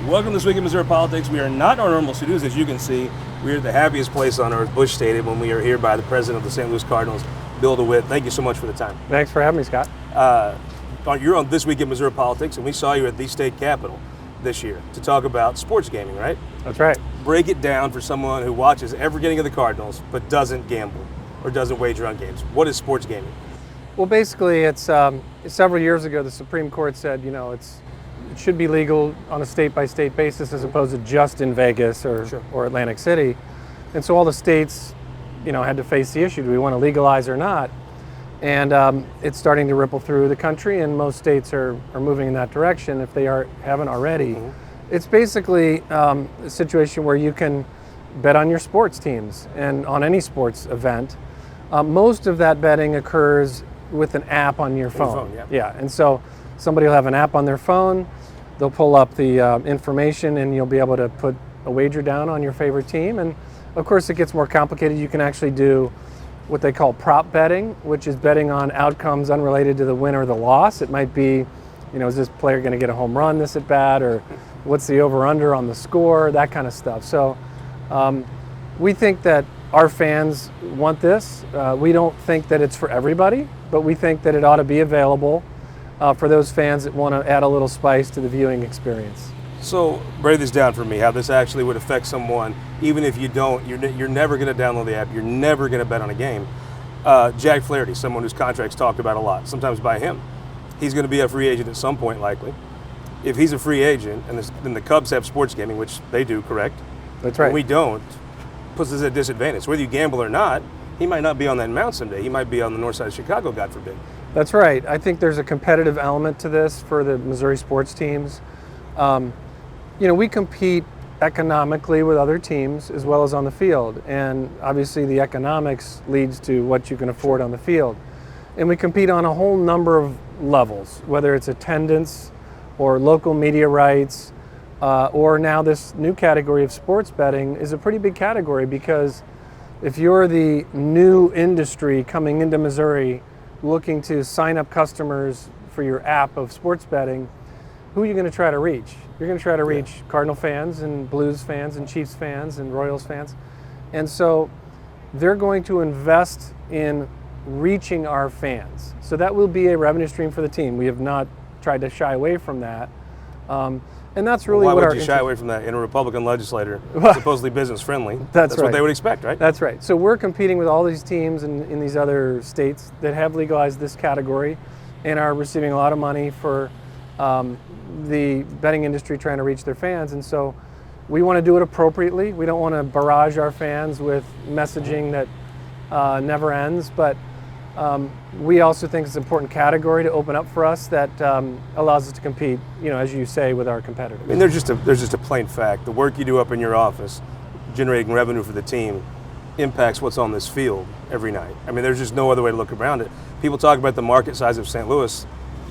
Welcome to This Week in Missouri Politics. We are not our normal studios, as you can see. We are at the happiest place on earth, Busch Stadium, when we are here by the president of the St. Louis Cardinals, Bill DeWitt. Thank you so much for the time. Thanks for having me, Scott. You're on This Week in Missouri Politics, and we saw you at the state capitol this year to talk about sports gaming, right? That's right. Break it down for someone who watches every game of the Cardinals but doesn't gamble or doesn't wager on games. What is sports gaming? Well, basically, it's several years ago the Supreme Court said, it should be legal on a state-by-state basis as opposed to just in Vegas or Atlantic City. And so all the states, had to face the issue, do we want to legalize or not? And it's starting to ripple through the country, and most states are moving in that direction if they haven't already. Mm-hmm. It's basically a situation where you can bet on your sports teams and on any sports event. Most of that betting occurs with an app on your phone. Yeah, and so somebody will have an app on their phone, they'll pull up the information, and you'll be able to put a wager down on your favorite team. And of course it gets more complicated. You can actually do what they call prop betting, which is betting on outcomes unrelated to the win or the loss. It might be, is this player going to get a home run this at bat, or what's the over-under on the score, that kind of stuff. So we think that our fans want this. We don't think that it's for everybody, but we think that it ought to be available for those fans that want to add a little spice to the viewing experience. So break this down for me, how this actually would affect someone, even if you don't, you're never going to download the app, you're never going to bet on a game. Jack Flaherty, someone whose contract's talked about a lot, sometimes by him. He's going to be a free agent at some point, likely. If he's a free agent, and then the Cubs have sports gaming, which they do, correct? That's right. And we don't, puts us at a disadvantage. Whether you gamble or not, he might not be on that mound someday. He might be on the north side of Chicago, God forbid. That's right. I think there's a competitive element to this for the Missouri sports teams. We compete economically with other teams as well as on the field. And obviously the economics leads to what you can afford on the field. And we compete on a whole number of levels, whether it's attendance or local media rights, or now this new category of sports betting is a pretty big category, because if you're the new industry coming into Missouri looking to sign up customers for your app of sports betting, who are you going to try to reach? You're going to try to reach Cardinal fans and Blues fans and Chiefs fans and Royals fans. And so they're going to invest in reaching our fans. So that will be a revenue stream for the team. We have not tried to shy away from that. And that's really why what would you shy away from that in a Republican legislator, supposedly business friendly? That's right. What they would expect, right? That's right. So we're competing with all these teams in these other states that have legalized this category and are receiving a lot of money for the betting industry trying to reach their fans. And so we want to do it appropriately. We don't want to barrage our fans with messaging that never ends, but we also think it's an important category to open up for us that allows us to compete, as you say, with our competitors. I mean, there's just a plain fact. The work you do up in your office, generating revenue for the team, impacts what's on this field every night. I mean, there's just no other way to look around it. People talk about the market size of St. Louis.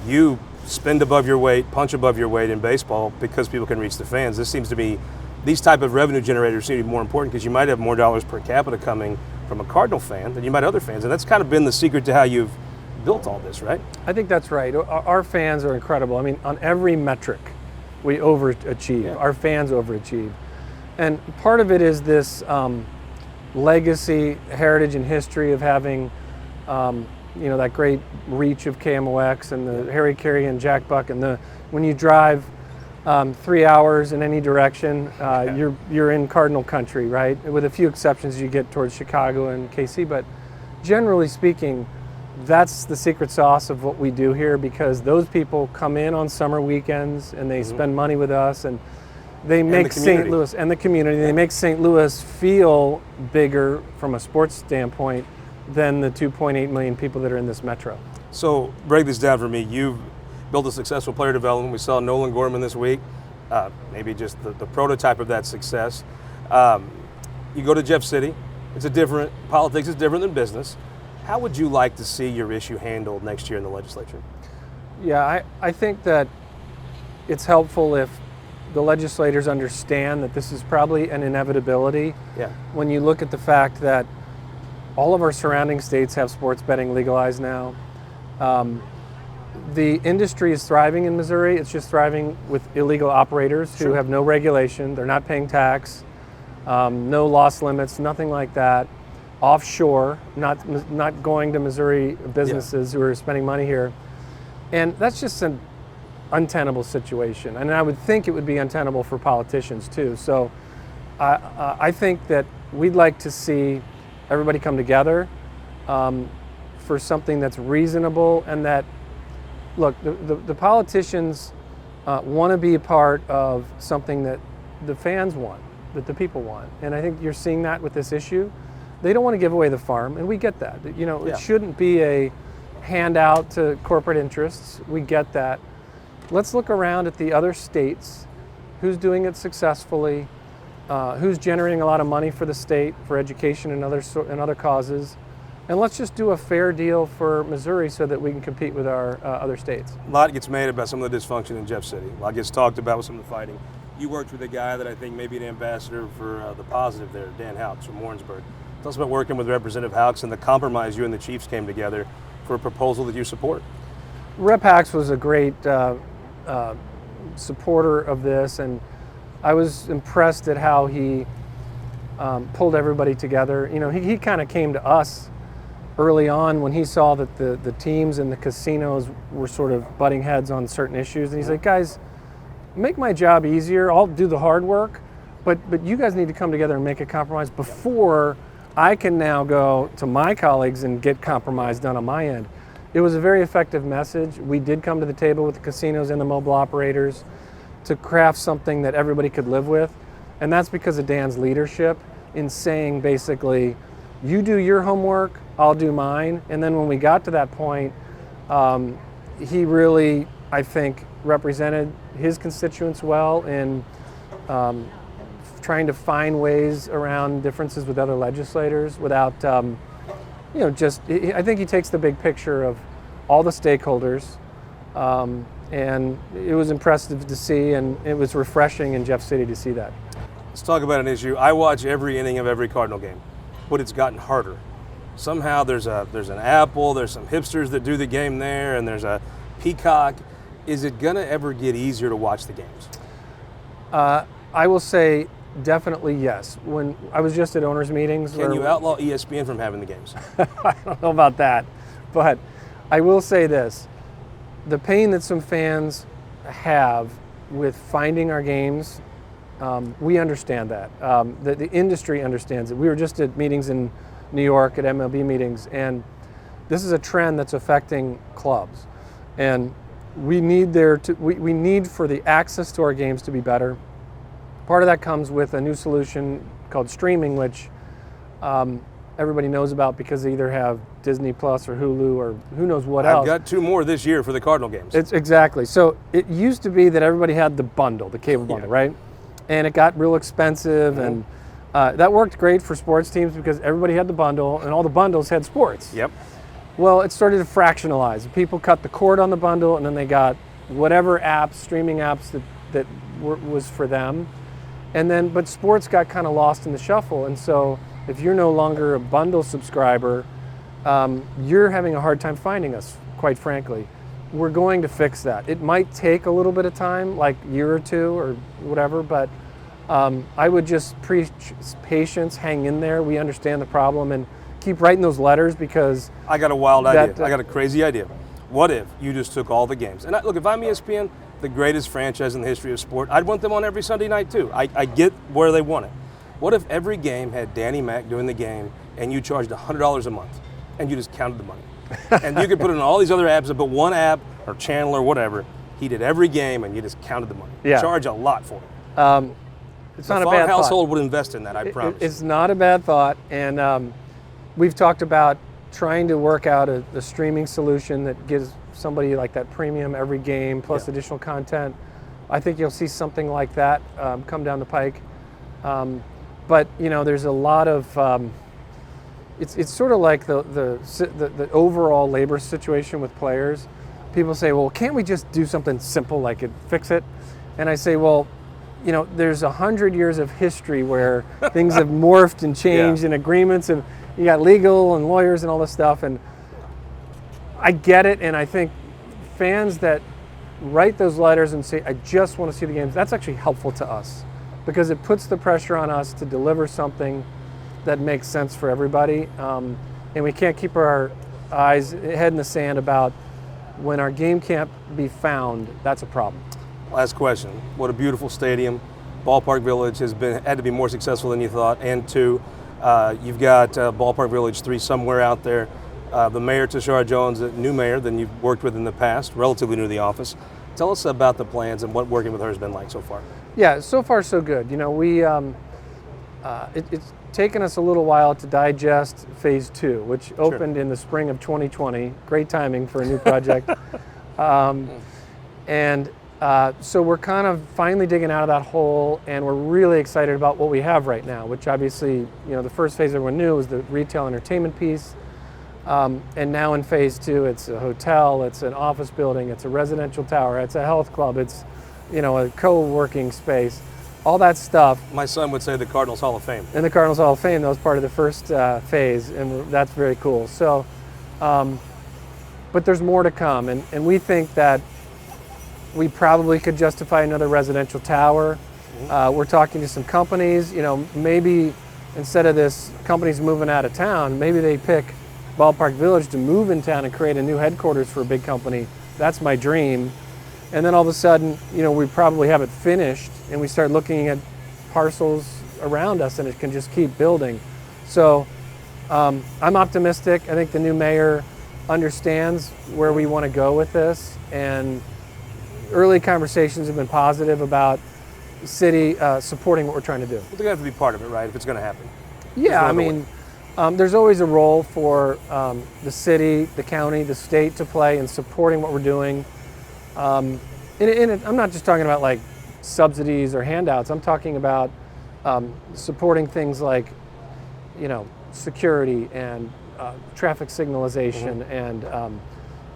You spend above your weight, punch above your weight in baseball because people can reach the fans. This seems to be, these type of revenue generators seem to be more important because you might have more dollars per capita coming from a Cardinal fan than you might other fans. And that's kind of been the secret to how you've built all this, right? I think that's right. Our fans are incredible. I mean, on every metric, we overachieve. Yeah. Our fans overachieve. And part of it is this legacy, heritage, and history of having that great reach of KMOX and the Harry Carey and Jack Buck, and when you drive 3 hours in any direction, you're in Cardinal country, right? With a few exceptions, you get towards Chicago and KC, but generally speaking, that's the secret sauce of what we do here, because those people come in on summer weekends and they spend money with us, and they make St. Louis and the community. They make St. Louis feel bigger from a sports standpoint than the 2.8 million people that are in this metro. So break this down for me. You've built a successful player development. We saw Nolan Gorman this week, maybe just the prototype of that success. You go to Jeff City. Politics is different than business. How would you like to see your issue handled next year in the legislature? Yeah, I think that it's helpful if the legislators understand that this is probably an inevitability. Yeah. When you look at the fact that all of our surrounding states have sports betting legalized now. the industry is thriving in Missouri. It's just thriving with illegal operators who have no regulation. They're not paying tax, no loss limits, nothing like that. Offshore, not going to Missouri businesses who are spending money here. And that's just an untenable situation. And I would think it would be untenable for politicians too. So I think that we'd like to see everybody come together for something that's reasonable, and that, look, the politicians want to be a part of something that the fans want, that the people want. And I think you're seeing that with this issue. They don't want to give away the farm, and we get that. You know, it shouldn't be a handout to corporate interests. We get that. Let's look around at the other states, who's doing it successfully, who's generating a lot of money for the state, for education and other causes. And let's just do a fair deal for Missouri so that we can compete with our other states. A lot gets made about some of the dysfunction in Jeff City. A lot gets talked about with some of the fighting. You worked with a guy that I think may be an ambassador for the positive there, Dan Houks from Warrensburg. Tell us about working with Representative Houks and the compromise you and the Chiefs came together for a proposal that you support. Rep. Houks was a great supporter of this, and I was impressed at how he pulled everybody together. You know, he kind of came to us early on when he saw that the teams and the casinos were sort of butting heads on certain issues, and he's like, guys, make my job easier. I'll do the hard work, but you guys need to come together and make a compromise before I can now go to my colleagues and get compromise done on my end. It was a very effective message. We did come to the table with the casinos and the mobile operators to craft something that everybody could live with. And that's because of Dan's leadership in saying basically, you do your homework, I'll do mine. And then when we got to that point, he really, I think, represented his constituents well in trying to find ways around differences with other legislators without, I think he takes the big picture of all the stakeholders, and it was impressive to see, and it was refreshing in Jeff City to see that. Let's talk about an issue. I watch every inning of every Cardinal game, but it's gotten harder. Somehow there's an Apple, there's some hipsters that do the game there, and there's a Peacock. Is it gonna ever get easier to watch the games? I will say definitely yes. When I was just at owners' meetings. Can you outlaw ESPN from having the games? I don't know about that, but I will say this. The pain that some fans have with finding our games, we understand that. The industry understands it. We were just at meetings in New York, at MLB meetings, and this is a trend that's affecting clubs. And we need we need for the access to our games to be better. Part of that comes with a new solution called streaming, which everybody knows about because they either have Disney Plus or Hulu or who knows what else. I've got 2 more this year for the Cardinal games. It's exactly. So it used to be that everybody had the bundle, the cable bundle, right? And it got real expensive, and that worked great for sports teams because everybody had the bundle and all the bundles had sports. Yep. Well, it started to fractionalize. People cut the cord on the bundle, and then they got whatever apps, streaming apps that was for them. And then, but sports got kind of lost in the shuffle. And so if you're no longer a bundle subscriber, you're having a hard time finding us, quite frankly. We're going to fix that. It might take a little bit of time, like a year or 2 or whatever, but I would just preach patience, hang in there. We understand the problem, and keep writing those letters because... I got a wild idea. I got a crazy idea. What if you just took all the games? And look, if I'm ESPN, the greatest franchise in the history of sport, I'd want them on every Sunday night too. I get where they want it. What if every game had Danny Mac doing the game and you charged $100 a month and you just counted the money? And you could put it on all these other apps, but one app or channel or whatever, he did every game and you just counted the money. Yeah. Charge a lot for it. It's not a bad thought. The household would invest in that, I promise. It's not a bad thought, and we've talked about trying to work out a streaming solution that gives somebody like that premium every game plus additional content. I think you'll see something like that come down the pike. But there's a lot of it's sort of like the overall labor situation with players. People say, well, can't we just do something simple like fix it? And I say, well, there's 100 years of history where things have morphed and changed and agreements, and you got legal and lawyers and all this stuff. And I get it, and I think fans that write those letters and say, I just want to see the games, that's actually helpful to us because it puts the pressure on us to deliver something that makes sense for everybody. And we can't keep our head in the sand about when our game can't be found, that's a problem. Last question. What a beautiful stadium. Ballpark Village has had to be more successful than you thought. And two, you've got Ballpark Village 3 somewhere out there. The mayor, Tashara Jones, a new mayor than you've worked with in the past, relatively new to the office. Tell us about the plans and what working with her has been like so far. Yeah, so far so good. You know, it's taken us a little while to digest phase 2, which opened in the spring of 2020. Great timing for a new project. So we're kind of finally digging out of that hole, and we're really excited about what we have right now, which obviously, you know, the first phase everyone knew was the retail entertainment piece. And now in phase 2, it's a hotel, it's an office building, it's a residential tower, it's a health club, it's, you know, a co-working space, all that stuff. My son would say the Cardinals Hall of Fame. In the Cardinals Hall of Fame, that was part of the first phase, and that's very cool. So, but there's more to come, and we think that we probably could justify another residential tower. We're talking to some companies, you know, maybe instead of this companies moving out of town, maybe they pick Ballpark Village to move in town and create a new headquarters for a big company. That's my dream. And then all of a sudden, you know, we probably have it finished and we start looking at parcels around us and it can just keep building. So I'm optimistic. I think the new mayor understands where we want to go with this, and early conversations have been positive about the city supporting what we're trying to do. Well, they're going to have to be part of it, right, if it's going to happen. Yeah, I mean, there's always a role for the city, the county, the state to play in supporting what we're doing. I'm not just talking about like subsidies or handouts. I'm talking about supporting things like, you know, security and traffic signalization and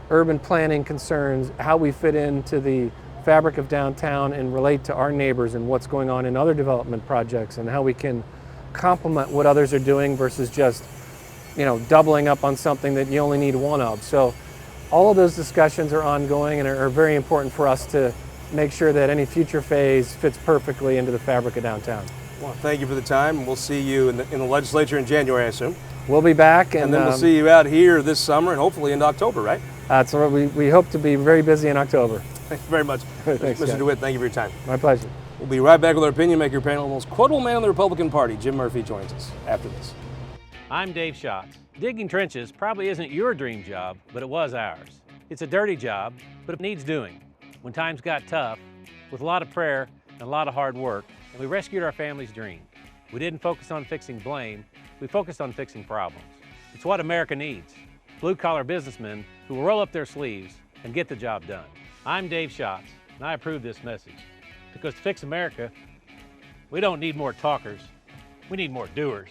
urban planning concerns, how we fit into the fabric of downtown and relate to our neighbors and what's going on in other development projects, and how we can complement what others are doing versus just, you know, doubling up on something that you only need one of. So all of those discussions are ongoing and are very important for us to make sure that any future phase fits perfectly into the fabric of downtown. Well, thank you for the time. We'll see you in the legislature in January, I assume. We'll be back. And then we'll see you out here this summer and hopefully into October, right? That's what we hope to be very busy in October. Thank you very much. Thanks, Mr. DeWitt, thank you for your time. My pleasure. We'll be right back with our Opinion Maker panel. The most quotable man in the Republican Party, Jim Murphy, joins us after this. I'm Dave Schatz. Digging trenches probably isn't your dream job, but it was ours. It's a dirty job, but it needs doing. When times got tough, with a lot of prayer and a lot of hard work, and we rescued our family's dream. We didn't focus on fixing blame, we focused on fixing problems. It's what America needs. Blue-collar businessmen who will roll up their sleeves and get the job done. I'm Dave Schatz, and I approve this message. Because to fix America, we don't need more talkers, we need more doers.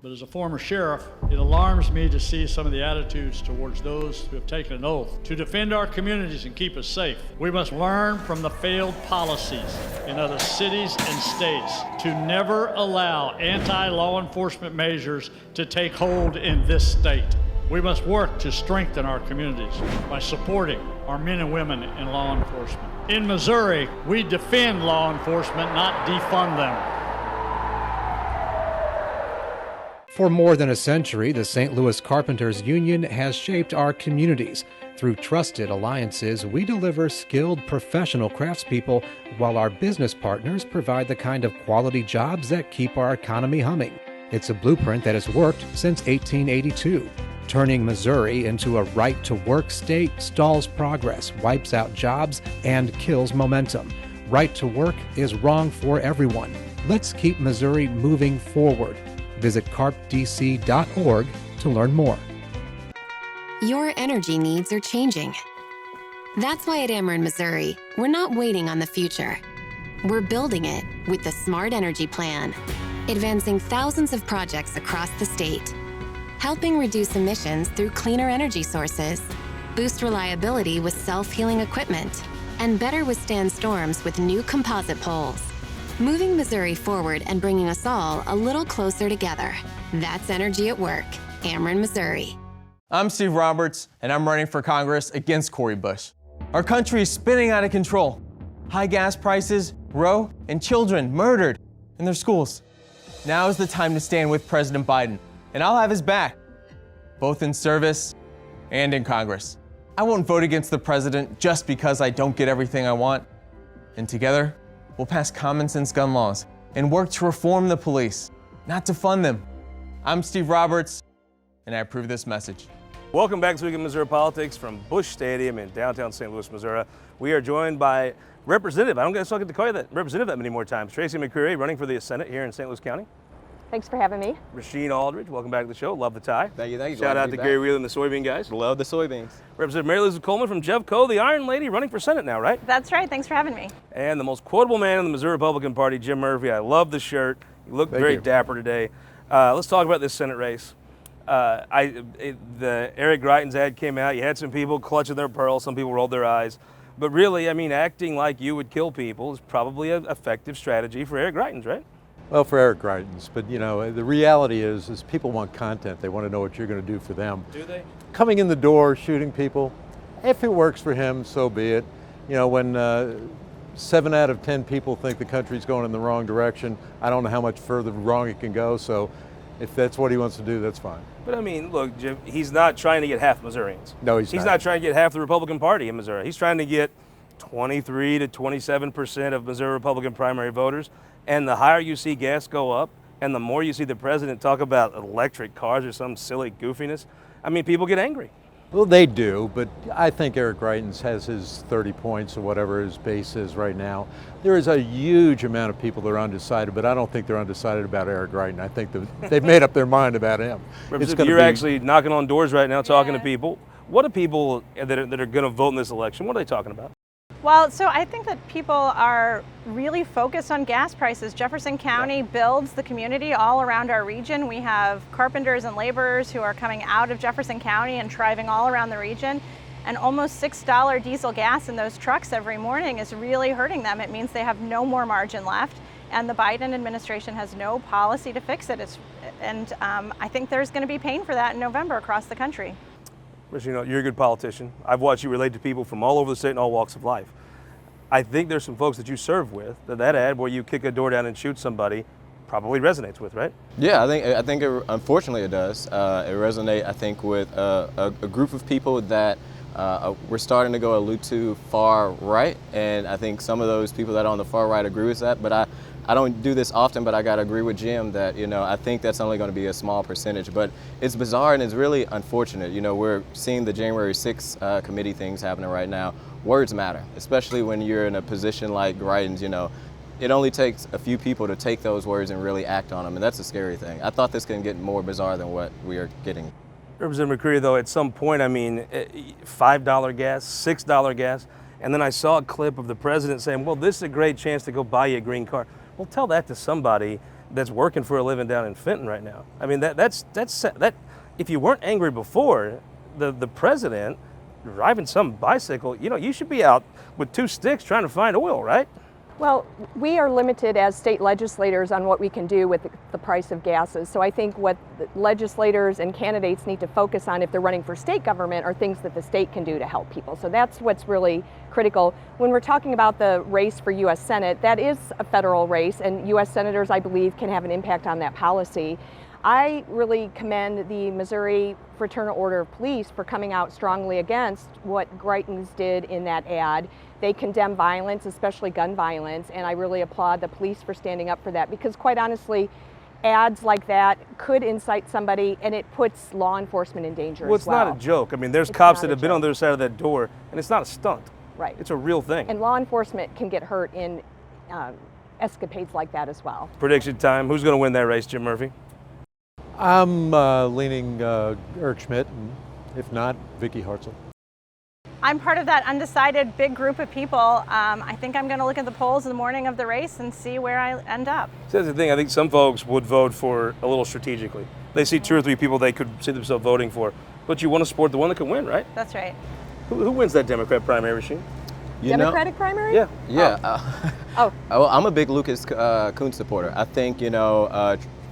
But as a former sheriff, it alarms me to see some of the attitudes towards those who have taken an oath to defend our communities and keep us safe. We must learn from the failed policies in other cities and states to never allow anti-law enforcement measures to take hold in this state. We must work to strengthen our communities by supporting our men and women in law enforcement. In Missouri, we defend law enforcement, not defund them. For more than a century, the St. Louis Carpenters Union has shaped our communities. Through trusted alliances, we deliver skilled professional craftspeople, while our business partners provide the kind of quality jobs that keep our economy humming. It's a blueprint that has worked since 1882. Turning Missouri into a right-to-work state stalls progress, wipes out jobs, and kills momentum. Right to work is wrong for everyone. Let's keep Missouri moving forward. Visit carpdc.org to learn more. Your energy needs are changing. That's why at Ameren Missouri, we're not waiting on the future. We're building it with the Smart Energy Plan, advancing thousands of projects across the state, helping reduce emissions through cleaner energy sources, boost reliability with self-healing equipment, and better withstand storms with new composite poles. Moving Missouri forward and bringing us all a little closer together. That's energy at work. Ameren, Missouri. I'm Steve Roberts, and I'm running for Congress against Cori Bush. Our country is spinning out of control. High gas prices, Roe, and children murdered in their schools. Now is the time to stand with President Biden, and I'll have his back, both in service and in Congress. I won't vote against the president just because I don't get everything I want. And together, we'll pass common sense gun laws and work to reform the police, not to fund them. I'm Steve Roberts, and I approve this message. Welcome back to Week in Missouri Politics from Busch Stadium in downtown St. Louis, Missouri. We are joined by Representative, I don't guess I'll get to call you that, Representative that many more times, Tracy McCreery, running for the Senate here in St. Louis County. Thanks for having me. Rasheen Aldridge, welcome back to the show. Love the tie. Thank you. Shout out to Gary Wheeler and the soybean guys. Love the soybeans. Representative Elizabeth Coleman from Jeffco, the Iron Lady, running for Senate now, right? That's right. Thanks for having me. And the most quotable man in the Missouri Republican Party, Jim Murphy. I love the shirt. You look very dapper today. Let's talk about this Senate race. The Eric Greitens ad came out. You had some people clutching their pearls. Some people rolled their eyes. But really, I mean, acting like you would kill people is probably an effective strategy for Eric Greitens, right? Well, for Eric Greitens, but you know, the reality is people want content. They want to know what you're going to do for them. Do they? Coming in the door, shooting people, if it works for him, so be it. You know, when 7 out of 10 people think the country's going in the wrong direction, I don't know how much further wrong it can go. So if that's what he wants to do, that's fine. But I mean, look, Jim, he's not trying to get half Missourians. No, he's not trying to get half the Republican Party in Missouri. He's trying to get 23 to 27% of Missouri Republican primary voters. And the higher you see gas go up, and the more you see the president talk about electric cars or some silly goofiness, I mean, people get angry. Well, they do, but I think Eric Greitens has his 30 points or whatever his base is right now. There is a huge amount of people that are undecided, but I don't think they're undecided about Eric Greitens. I think they've made up their mind about him. You're actually knocking on doors right now, talking to people. What are people that are going to vote in this election? What are they talking about? Well, so I think that people are really focused on gas prices. Jefferson County builds the community all around our region. We have carpenters and laborers who are coming out of Jefferson County and driving all around the region. And almost $6 diesel gas in those trucks every morning is really hurting them. It means they have no more margin left. And the Biden administration has no policy to fix it. I think there's going to be pain for that in November across the country. You know, you're a good politician. I've watched you relate to people from all over the state and all walks of life. I think there's some folks that you serve with that ad where you kick a door down and shoot somebody probably resonates with, right? Yeah, I think unfortunately it does. It resonates, I think, with a group of people that we're starting to go a little too far right, and I think some of those people that are on the far right agree with that. But I don't do this often, but I got to agree with Jim that, you know, I think that's only going to be a small percentage. But it's bizarre and it's really unfortunate. You know, we're seeing the January 6th committee things happening right now. Words matter, especially when you're in a position like Greitens. You know, it only takes a few people to take those words and really act on them, and that's a scary thing. I thought this can get more bizarre than what we are getting. Representative McCreery, though, at some point, I mean, $5 gas, $6 gas, and then I saw a clip of the president saying, well, this is a great chance to go buy you a green car. Well, tell that to somebody that's working for a living down in Fenton right now. I mean, that's if you weren't angry before, the president driving some bicycle, you know, you should be out with 2 sticks trying to find oil, right? Well, we are limited as state legislators on what we can do with the price of gases. So I think what the legislators and candidates need to focus on if they're running for state government are things that the state can do to help people. So that's what's really critical. When we're talking about the race for U.S. Senate, that is a federal race, and U.S. senators, I believe, can have an impact on that policy. I really commend the Missouri Fraternal Order of Police for coming out strongly against what Greitens did in that ad. They condemn violence, especially gun violence, and I really applaud the police for standing up for that, because quite honestly, ads like that could incite somebody, and it puts law enforcement in danger Well, as well. it's not a joke. I mean, there's cops that have been on the other side of that door, and it's not a stunt. Right. It's a real thing. And law enforcement can get hurt in escapades like that as well. Prediction time. Who's going to win that race, Jim Murphy? I'm leaning Eric Schmidt, and if not, Vicky Hartzell. I'm part of that undecided big group of people. I think I'm going to look at the polls in the morning of the race and see where I end up. So that's the thing. I think some folks would vote for a little strategically. They see 2 or 3 people they could see themselves voting for, but you want to support the one that can win, right? That's right. Who wins that Democrat primary, Rasheen? Democratic primary? Yeah. Well, I'm a big Lucas Kuhn supporter. I think,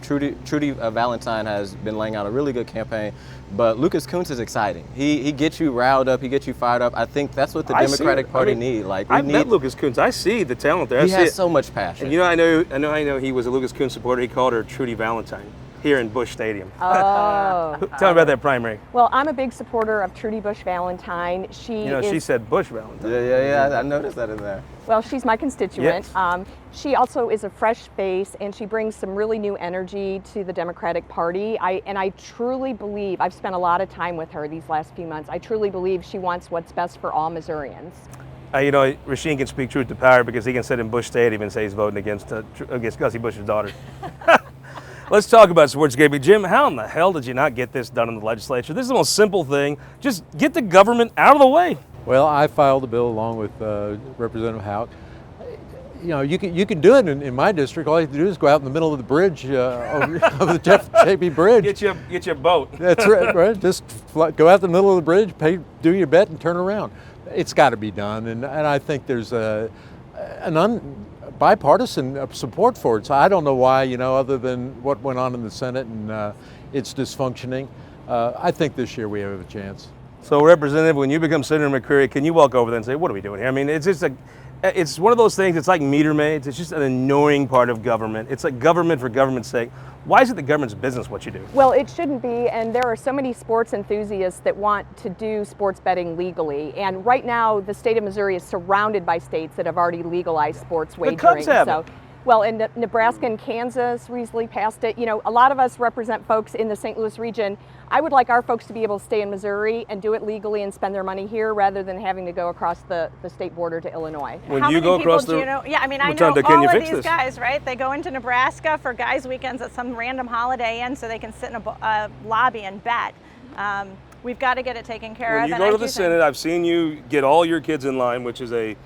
Trudy Valentine has been laying out a really good campaign, but Lucas Kunce is exciting. He gets you riled up, he gets you fired up. I think that's what the Democratic Party need. Like, I met Lucas Kunce. I see the talent there. He has so much passion. And I know he was a Lucas Kunce supporter. He called her Trudy Valentine here in Busch Stadium. Oh. Tell me about that primary. Well, I'm a big supporter of Trudy Busch Valentine. She said Busch Valentine. Yeah, I noticed that in there. Well, she's my constituent. Yes. She also is a fresh face, and she brings some really new energy to the Democratic Party. I truly believe, I've spent a lot of time with her these last few months, I truly believe she wants what's best for all Missourians. Rasheen can speak truth to power because he can sit in Busch Stadium and say he's voting against Gussie Busch's daughter. Let's talk about sports, Gaby. Jim, how in the hell did you not get this done in the legislature? This is the most simple thing. Just get the government out of the way. Well, I filed a bill along with Representative Houck. You can do it in my district. All you have to do is go out in the middle of the bridge, over the JP Bridge. Get your boat. That's right. Just go out the middle of the bridge, do your bet, and turn around. It's got to be done, and I think there's bipartisan support for it. So I don't know why, other than what went on in the Senate and its dysfunctioning. I think this year we have a chance. So, Representative, when you become Senator McCreery, can you walk over there and say, what are we doing here? I mean, it's one of those things, it's like meter maids. It's just an annoying part of government. It's like government for government's sake. Why is it the government's business what you do? Well, it shouldn't be, and there are so many sports enthusiasts that want to do sports betting legally. And right now, the state of Missouri is surrounded by states that have already legalized sports wagering. The Cubs have it. Well, and Nebraska and Kansas recently passed it. A lot of us represent folks in the St. Louis region. I would like our folks to be able to stay in Missouri and do it legally and spend their money here rather than having to go across the state border to Illinois. When you go across the... Yeah, I mean, I know all of these guys, right? They go into Nebraska for guys' weekends at some random Holiday Inn so they can sit in a lobby and bet. We've got to get it taken care of. When you go to the Senate, I've seen you get all your kids in line, which is a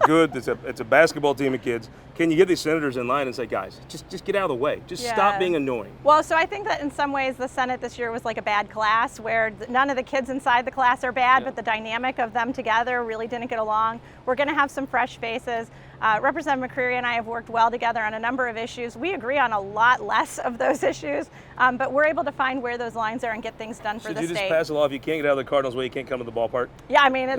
good. It's a basketball team of kids. Can you get these senators in line and say, guys, just get out of the way. Just stop being annoying. Well, so I think that in some ways the Senate this year was like a bad class where none of the kids inside the class are bad, but the dynamic of them together really didn't get along. We're going to have some fresh faces. Representative McCreery and I have worked well together on a number of issues. We agree on a lot less of those issues, but we're able to find where those lines are and get things done for the state. Should you just pass a law if you can't get out of the Cardinals way, you can't come to the ballpark? Yeah, I mean, it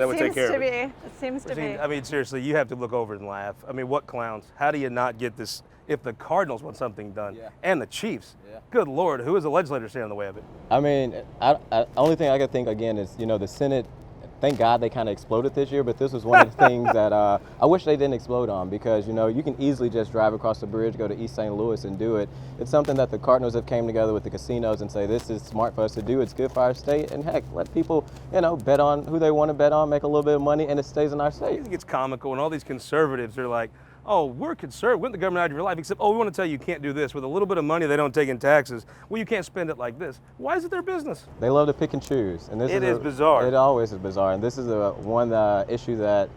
seems to be. I mean, seriously, you have to look over and laugh. I mean, what clowns? How do you not get this? If the Cardinals want something done, and the Chiefs, good Lord, who is the legislator standing in the way of it? I mean, only thing I can think again is, the Senate. Thank God they kind of exploded this year, but this was one of the things that I wish they didn't explode on because, you can easily just drive across the bridge, go to East St. Louis and do it. It's something that the Cardinals have came together with the casinos and say, this is smart for us to do. It's good for our state. And heck, let people, bet on who they want to bet on, make a little bit of money, and it stays in our state. I think it's comical when all these conservatives are like, oh, we're conservative. We want the government out of your life, except, we want to tell you can't do this. With a little bit of money they don't take in taxes, well, you can't spend it like this. Why is it their business? They love to pick and choose. And this is bizarre. It always is bizarre. And this is one issue that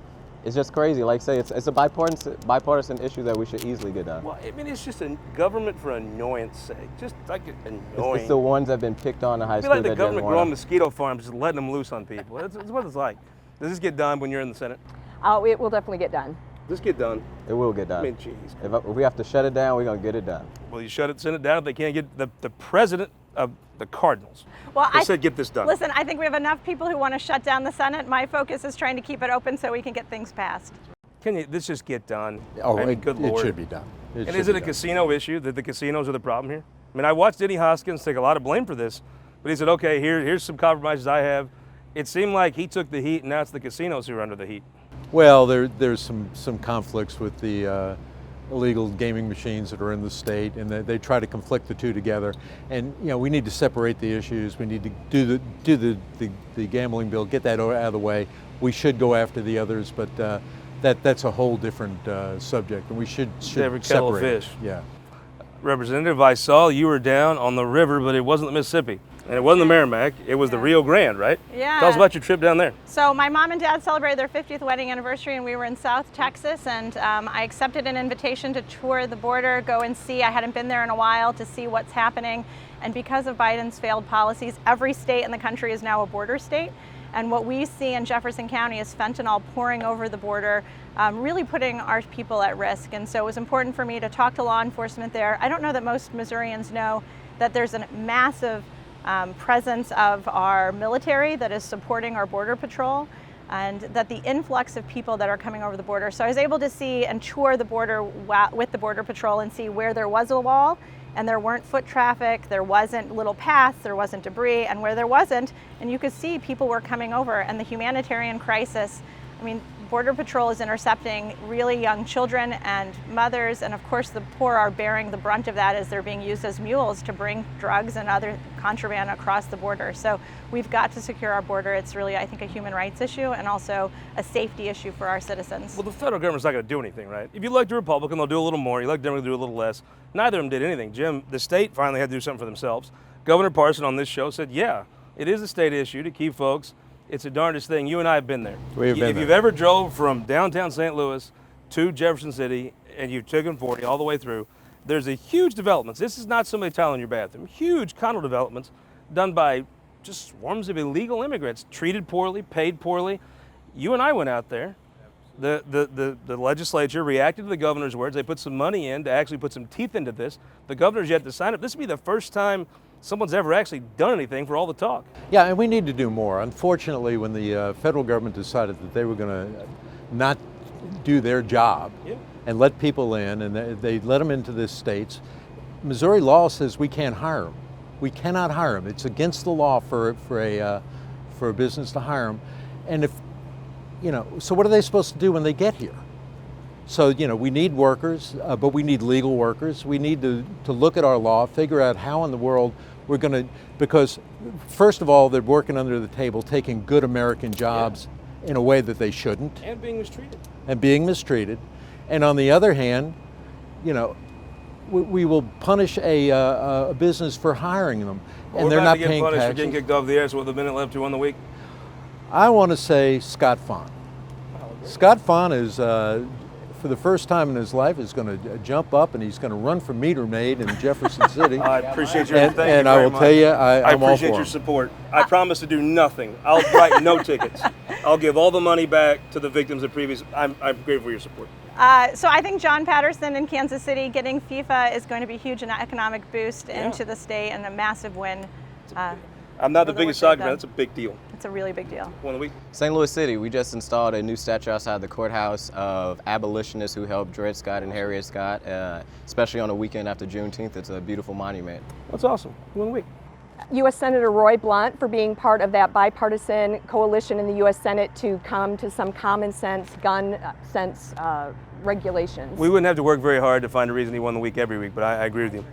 is just crazy. Like I say, it's a bipartisan issue that we should easily get done. Well, I mean, it's just a government for annoyance sake. Just like annoying. It's the ones that have been picked on in high school. It's like the government growing mosquito farms, just letting them loose on people. That's what it's like. Does this get done when you're in the Senate? Oh, it will definitely get done. This get done. It will get done. I mean, geez. If we have to shut it down, we're going to get it done. Well, you shut it down if they can't get the president of the Cardinals. Well, I said get this done. Listen, I think we have enough people who want to shut down the Senate. My focus is trying to keep it open so we can get things passed. Can this just get done? Oh, good Lord. It should be done. And is it a casino issue that the casinos are the problem here? I mean, I watched Denny Hoskins take a lot of blame for this, but he said, okay, here's some compromises I have. It seemed like he took the heat, and now it's the casinos who are under the heat. Well, there's some conflicts with the illegal gaming machines that are in the state, and they try to conflict the two together. And we need to separate the issues. We need to do the gambling bill, get that out of the way. We should go after the others, but that's a whole different subject, and we should every kettle of separate. fish. Yeah. Representative, I saw you were down on the river, but it wasn't the Mississippi. And it wasn't the Merrimack, it was the Rio Grande, right? Yeah. Tell us about your trip down there. So my mom and dad celebrated their 50th wedding anniversary and we were in South Texas, and I accepted an invitation to tour the border, go and see. I hadn't been there in a while to see what's happening. And because of Biden's failed policies, every state in the country is now a border state. And what we see in Jefferson County is fentanyl pouring over the border, really putting our people at risk. And so it was important for me to talk to law enforcement there. I don't know that most Missourians know that there's a massive presence of our military that is supporting our border patrol, and that the influx of people that are coming over the border. So I was able to see and tour the border with the border patrol and see where there was a wall and there weren't foot traffic, there wasn't little paths, there wasn't debris, and where there wasn't, and you could see people were coming over, and the humanitarian crisis, I mean, Border Patrol is intercepting really young children and mothers, and of course the poor are bearing the brunt of that as they're being used as mules to bring drugs and other contraband across the border. So we've got to secure our border. It's really, I think, a human rights issue and also a safety issue for our citizens. Well, the federal government's not going to do anything, right? If you elect a Republican, they'll do a little more. You elect a Democrat, they'll do a little less. Neither of them did anything. Jim, the state finally had to do something for themselves. Governor Parson on this show said, yeah, it is a state issue to keep folks. It's the darndest thing. You and I have been there. We've been If there. you've ever drove from downtown St. Louis to Jefferson City and you've taken 40 all the way through, there's a huge developments. This is not somebody tiling your bathroom. Huge condo developments done by just swarms of illegal immigrants, treated poorly, paid poorly. You and I went out there. The legislature reacted to the governor's words. They put some money in to actually put some teeth into this. The governor's yet to sign up. This would be the first time someone's ever actually done anything for all the talk. Yeah, and we need to do more. Unfortunately, when the federal government decided that they were going to not do their job and let people in, and they let them into the states, Missouri law says we can't hire them. We cannot hire them. It's against the law for a business to hire them. And if, so what are they supposed to do when they get here? So, we need workers, but we need legal workers. We need to look at our law, figure out how in the world we're going to, because first of all, they're working under the table, taking good American jobs in a way that they shouldn't. And being mistreated. And on the other hand, we will punish a business for hiring them. And they're not paying punished taxes. for getting kicked off the air, so with a minute left to win the week. I want to say Scott Fahn. Scott Fahn is, for the first time in his life, is going to jump up and he's going to run for meter maid in Jefferson City. I appreciate your and, thank you and I very will much. tell you, appreciate I'm all for your him. support. I promise to do nothing. I'll write no tickets. I'll give all the money back to the victims of previous. I'm grateful for your support. So I think John Patterson in Kansas City getting FIFA is going to be huge, an economic boost into the state and a massive win. I'm not the biggest soccer fan. That's a big deal. It's a really big deal. One of the week. St. Louis City, we just installed a new statue outside the courthouse of abolitionists who helped Dred Scott and Harriet Scott, especially on a weekend after Juneteenth. It's a beautiful monument. That's awesome. One of the week. U.S. Senator Roy Blunt for being part of that bipartisan coalition in the U.S. Senate to come to some common sense, gun sense regulations. We wouldn't have to work very hard to find a reason he won the week every week, but I agree with you.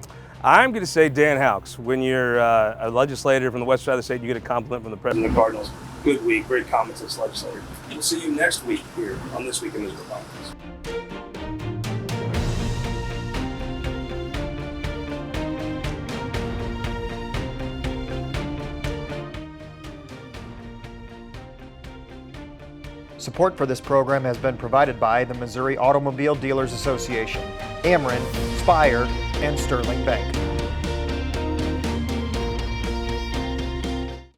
I'm going to say Dan Houks. When you're a legislator from the west side of the state, you get a compliment from the president of the Cardinals. Good week, very common sense legislator. We'll see you next week here on This Week in Missouri Politics. Support for this program has been provided by the Missouri Automobile Dealers Association, Ameren, Spire, and Sterling Bank.